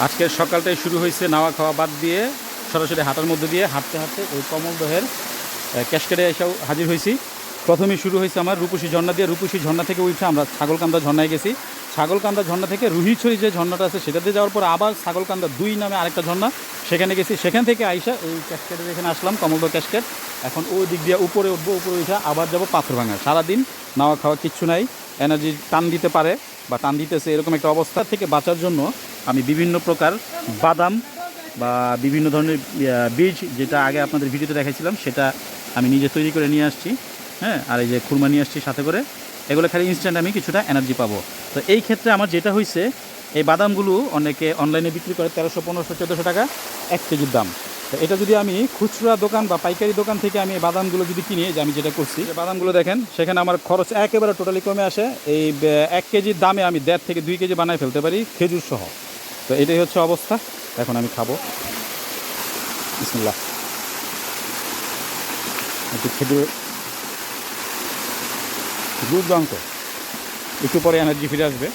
আজকের সকালটাই শুরু হয়েছে নাওয়া খাওয়া বাদ দিয়ে সরাসরি হাঁটার মধ্যে দিয়ে হাঁটতে হাঁটতে ওই কমলদহের ক্যাশকেটে এসেও হাজির হয়েছি। প্রথমেই শুরু হয়েছে আমার রূপসী ঝর্ণা দিয়ে। রূপসী ঝর্ণা থেকে উঠে আমরা ছাগলকান্দা ঝর্ণায় গেছি। ছাগলকান্দা ঝর্ণা থেকে রুহিছড়ি যে ঝর্ণাটা আছে সেটাতে যাওয়ার পর আবার ছাগলকান্দা 2 নামে আরেকটা ঝর্ণা, সেখানে গেছি। সেখান থেকে আইসা এই ক্যাশকেটের এখানে আসলাম, কমলদহ ক্যাশকেট। এখন ওই দিক দিয়ে উপরে উঠবো, উপরে উঠে আবার যাবো পাথরভাঙা। সারাদিন নাওয়া খাওয়া কিচ্ছু নাই, এনার্জি টান দিতে পারে বা টান দিতেছে এরকম একটা অবস্থা থেকে বাঁচার জন্য আমি বিভিন্ন প্রকার বাদাম বা বিভিন্ন ধরনের বীজ, যেটা আগে আপনাদের ভিডিওতে দেখাইছিলাম, সেটা আমি নিজে তৈরি করে নিয়ে আসছি। হ্যাঁ, আর এই যে খুরমা নিয়ে আসছি সাথে করে। এগুলো খালি ইনস্ট্যান্ট আমি কিছুটা এনার্জি পাবো। তো এই ক্ষেত্রে আমার যেটা হয়েছে, এই বাদামগুলো অনেকে অনলাইনে বিক্রি করে 1300, 1500, 1400 টাকা 1 কেজির দাম। তো এটা যদি আমি খুচরা দোকান বা পাইকারি দোকান থেকে আমি এই বাদামগুলো যদি কিনি, যে আমি যেটা করছি, বাদামগুলো দেখেন, সেখানে আমার খরচ একেবারে টোটালি কমে আসে। এই 1 কেজির দামে আমি 1.5 থেকে 2 কেজি বানায় ফেলতে পারি খেজুর সহ। তো এটাই হচ্ছে অবস্থা। এখন আমি খাবো। বিসমিল্লাহ। একটু খেজুর দুর্দান্ত, একটু পরে এনার্জি ফিরে আসবে।